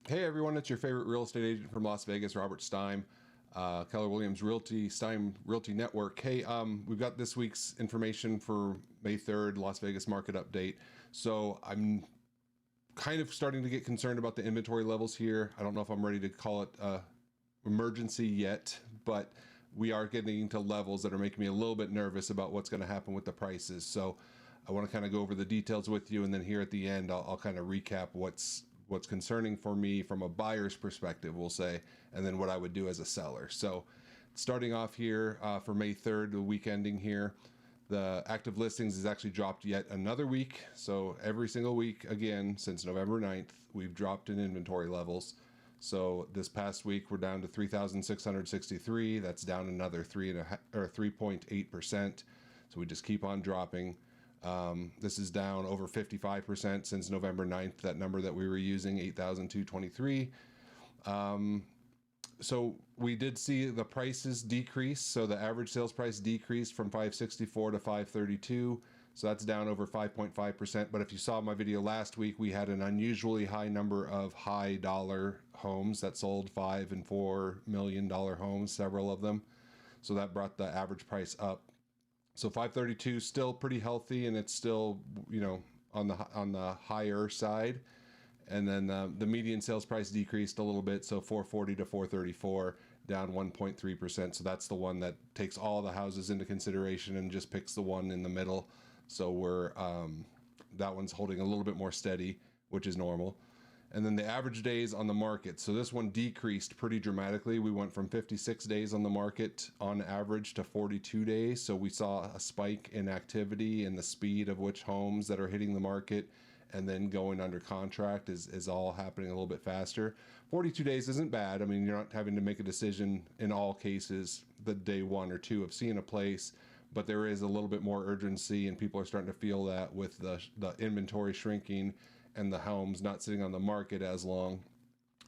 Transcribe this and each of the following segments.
Hey everyone, it's your favorite real estate agent from Las Vegas, Robert Steim, Keller Williams Realty, Steim Realty Network. Hey, we've got this week's information for May 3rd, Las Vegas market update. So I'm kind of starting to get concerned about the inventory levels here. I don't know if I'm ready to call it emergency yet, but we are getting to levels that are making me a little bit nervous about what's going to happen with the prices. So I want to kind of go over the details with you, and then here at the end, I'll kind of recap what's concerning for me from a buyer's perspective, we'll say, and then what I would do as a seller. So starting off here for May 3rd, the week ending here, the active listings has actually dropped yet another week. So every single week, again, since November 9th, we've dropped in inventory levels. So this past week, we're down to 3,663. That's down another 3.8%. So we just keep on dropping. This is down over 55% since November 9th, that number that we were using, 8,223. So we did see the prices decrease. So the average sales price decreased from 564 to 532. So that's down over 5.5%. But if you saw my video last week, we had an unusually high number of high dollar homes that sold $5 and $4 million homes, several of them. So that brought the average price up. So 532 still pretty healthy, and it's still, on the higher side. And then the median sales price decreased a little bit, so 440 to 434, down 1.3%. So that's the one that takes all the houses into consideration and just picks the one in the middle. So that one's holding a little bit more steady, which is normal. And then the average days on the market. So this one decreased pretty dramatically. We went from 56 days on the market on average to 42 days. So we saw a spike in activity and the speed of which homes that are hitting the market and then going under contract is all happening a little bit faster. 42 days isn't bad. I mean, you're not having to make a decision in all cases the day one or two of seeing a place, but there is a little bit more urgency, and people are starting to feel that with the inventory shrinking and the homes not sitting on the market as long.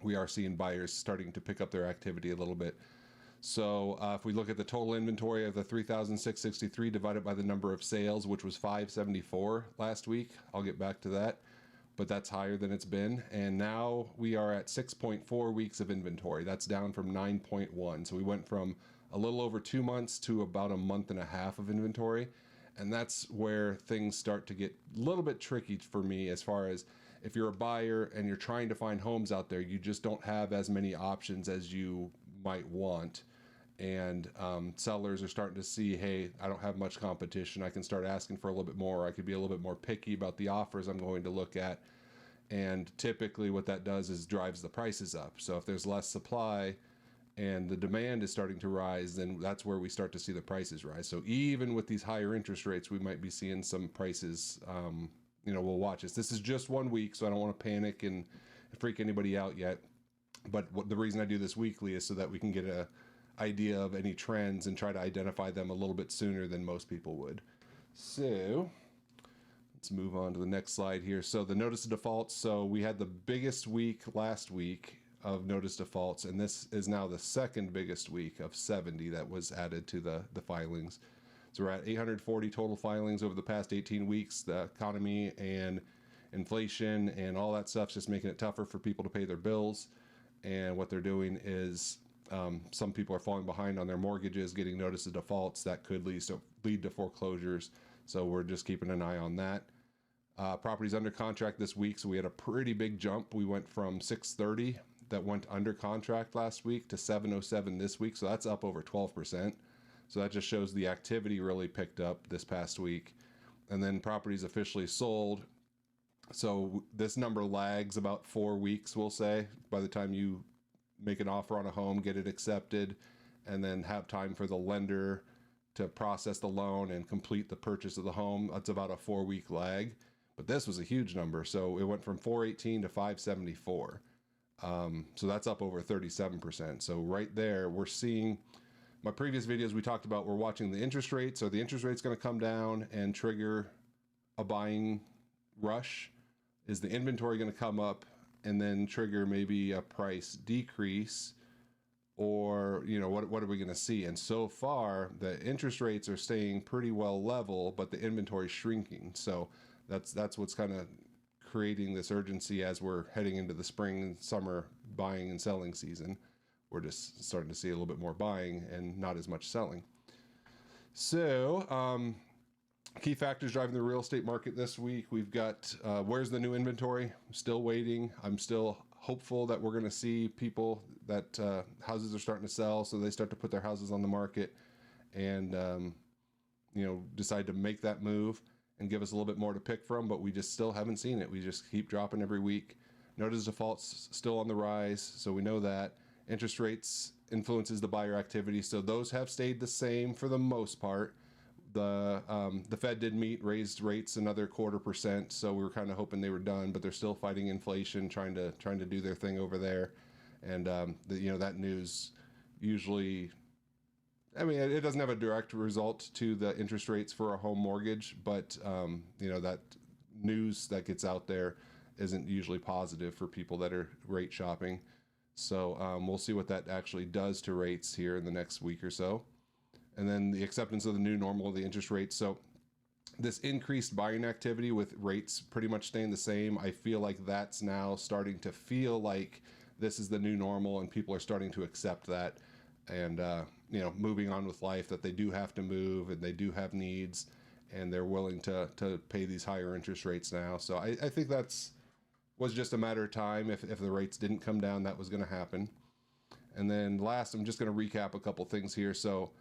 We are seeing buyers starting to pick up their activity a little bit. So if we look at the total inventory of the 3,663 divided by the number of sales, which was 574 last week, I'll get back to that, but that's higher than it's been. And now we are at 6.4 weeks of inventory. That's down from 9.1. So we went from a little over 2 months to about a month and a half of inventory. And that's where things start to get a little bit tricky for me, as far as if you're a buyer and you're trying to find homes out there, you just don't have as many options as you might want. And sellers are starting to see, hey, I don't have much competition. I can start asking for a little bit more. I could be a little bit more picky about the offers I'm going to look at. And typically what that does is drives the prices up. So if there's less supply and the demand is starting to rise, then that's where we start to see the prices rise. So even with these higher interest rates, we might be seeing some prices, we'll watch this. This is just 1 week, so I don't want to panic and freak anybody out yet. But the reason I do this weekly is so that we can get a idea of any trends and try to identify them a little bit sooner than most people would. So let's move on to the next slide here. So the notice of defaults. So we had the biggest week last week of notice defaults, and this is now the second biggest week of 70 that was added to the filings. So we're at 840 total filings over the past 18 weeks. The economy and inflation and all that stuff's just making it tougher for people to pay their bills. And what they're doing is some people are falling behind on their mortgages, getting notice of defaults that could lead to foreclosures. So we're just keeping an eye on that. Properties under contract this week. So we had a pretty big jump. We went from 630 that went under contract last week to 707 this week. So that's up over 12%. So that just shows the activity really picked up this past week. And then properties officially sold. So this number lags about 4 weeks, we'll say, by the time you make an offer on a home, get it accepted, and then have time for the lender to process the loan and complete the purchase of the home. That's about a 4-week lag. But this was a huge number. So it went from 418 to 574. So that's up over 37%. So right there, we're seeing, my previous videos we talked about, we're watching the interest rates. Are the interest rates going to come down and trigger a buying rush? Is the inventory going to come up and then trigger maybe a price decrease? Or, what are we going to see? And so far, the interest rates are staying pretty well level, but the inventory is shrinking. So that's what's kind of creating this urgency as we're heading into the spring and summer buying and selling season. We're just starting to see a little bit more buying and not as much selling. So, key factors driving the real estate market this week. We've got where's the new inventory? I'm still waiting. I'm still hopeful that we're going to see people that houses are starting to sell, so they start to put their houses on the market and decide to make that move and give us a little bit more to pick from. But we just still haven't seen it. We just keep dropping every week. Notice defaults still on the rise, so we know that. Interest rates influences the buyer activity, so those have stayed the same for the most part. The Fed did meet, raised rates another 0.25%, so we were kind of hoping they were done, but they're still fighting inflation, trying to do their thing over there. And that news usually, I mean, it doesn't have a direct result to the interest rates for a home mortgage, but that news that gets out there isn't usually positive for people that are rate shopping. So we'll see what that actually does to rates here in the next week or so. And then the acceptance of the new normal, the interest rates. So this increased buying activity with rates pretty much staying the same, I feel like that's now starting to feel like this is the new normal, and people are starting to accept that and moving on with life, that they do have to move and they do have needs, and they're willing to pay these higher interest rates now. So I think was just a matter of time. If the rates didn't come down, that was going to happen. And then last, I'm just going to recap a couple things here. So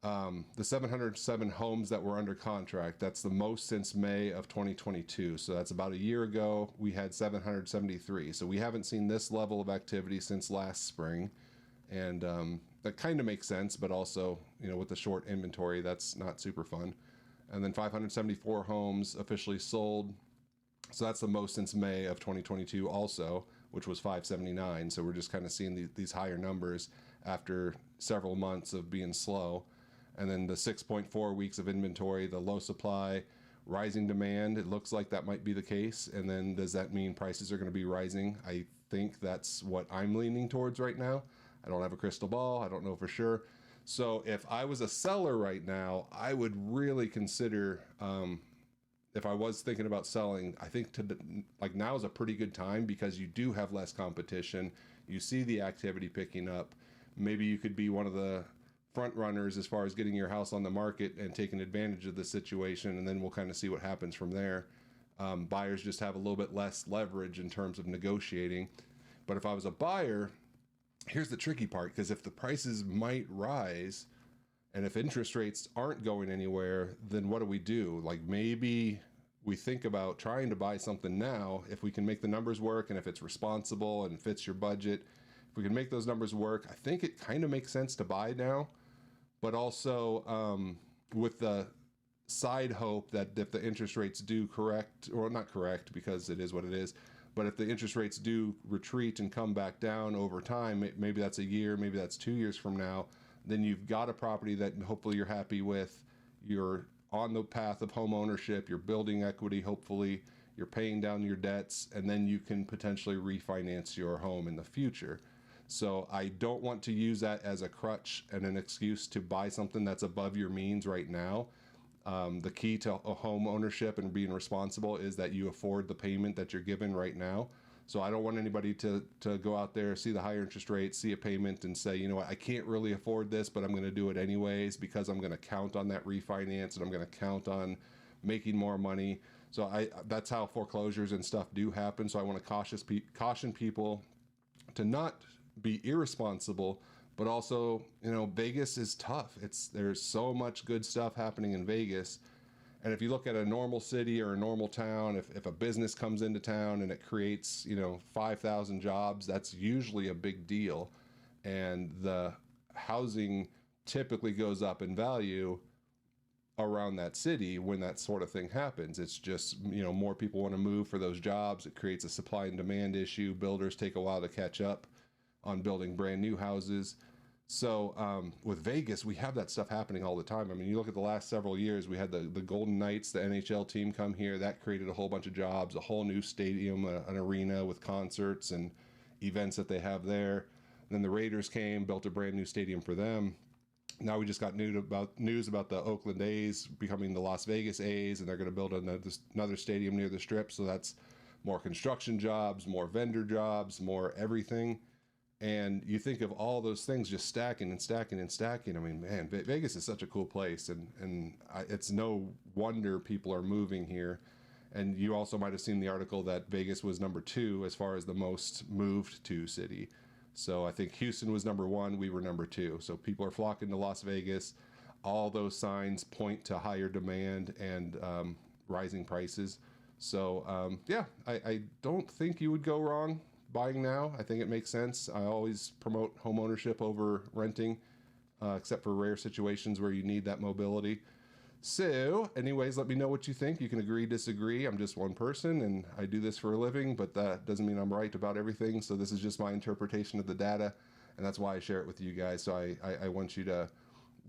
the 707 homes that were under contract, that's the most since May of 2022. So that's about a year ago. We had 773. So we haven't seen this level of activity since last spring. And that kind of makes sense, but also, with the short inventory, that's not super fun. And then 574 homes officially sold. So that's the most since May of 2022 also, which was 579. So we're just kind of seeing these higher numbers after several months of being slow. And then the 6.4 weeks of inventory, the low supply, rising demand, it looks like that might be the case. And then does that mean prices are going to be rising? I think that's what I'm leaning towards right now. I don't have a crystal ball. I don't know for sure. So if I was a seller right now, I would really consider, if I was thinking about selling, I think now is a pretty good time because you do have less competition. You see the activity picking up. Maybe you could be one of the front runners as far as getting your house on the market and taking advantage of the situation, and then we'll kind of see what happens from there. Buyers just have a little bit less leverage in terms of negotiating. But if I was a buyer, here's the tricky part, because if the prices might rise and if interest rates aren't going anywhere, then what do we do? Like, maybe we think about trying to buy something now if we can make the numbers work, and if it's responsible and fits your budget. If we can make those numbers work, I think it kind of makes sense to buy now. But also with the side hope that if the interest rates do correct, or not correct because it is what it is, but if the interest rates do retreat and come back down over time, maybe that's a year, maybe that's 2 years from now, then you've got a property that hopefully you're happy with. You're on the path of home ownership, you're building equity, hopefully you're paying down your debts, and then you can potentially refinance your home in the future. So I don't want to use that as a crutch and an excuse to buy something that's above your means right now. The key to a home ownership and being responsible is that you afford the payment that you're given right now. So I don't want anybody to go out there, see the higher interest rates, see a payment and say, you know what, I can't really afford this, but I'm going to do it anyways because I'm going to count on that refinance and I'm going to count on making more money. So that's how foreclosures and stuff do happen. So I want to caution people to not be irresponsible, but also, Vegas is tough. There's so much good stuff happening in Vegas. And if you look at a normal city or a normal town, if a business comes into town and it creates, 5,000 jobs, that's usually a big deal. And the housing typically goes up in value around that city when that sort of thing happens. It's just, more people want to move for those jobs. It creates a supply and demand issue. Builders take a while to catch up on building brand new houses. So with Vegas, we have that stuff happening all the time. I mean, you look at the last several years, we had the Golden Knights, the NHL team, come here. That created a whole bunch of jobs, a whole new stadium, an arena with concerts and events that they have there. And then the Raiders came, built a brand new stadium for them. Now we just got news about the Oakland A's becoming the Las Vegas A's, and they're going to build another stadium near the Strip. So that's more construction jobs, more vendor jobs, more everything. And you think of all those things just stacking and stacking and stacking. I mean, man, Vegas is such a cool place, and it's no wonder people are moving here. And you also might have seen the article that Vegas was number 2 as far as the most moved to city. So I think Houston was number 1, we were number 2. So people are flocking to Las Vegas. All those signs point to higher demand and rising prices. So yeah, I don't think you would go wrong buying now. I think it makes sense. I always promote home ownership over renting, except for rare situations where you need that mobility. So anyways, let me know what you think. You can agree, disagree. I'm just one person and I do this for a living, but that doesn't mean I'm right about everything. So this is just my interpretation of the data, and that's why I share it with you guys. So I want you to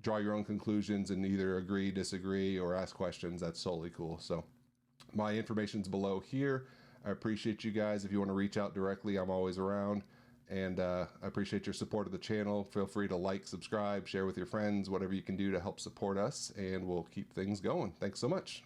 draw your own conclusions and either agree, disagree, or ask questions. That's solely cool. So my information's below here. I appreciate you guys. If you want to reach out directly, I'm always around. And I appreciate your support of the channel. Feel free to like, subscribe, share with your friends, whatever you can do to help support us, and we'll keep things going. Thanks so much.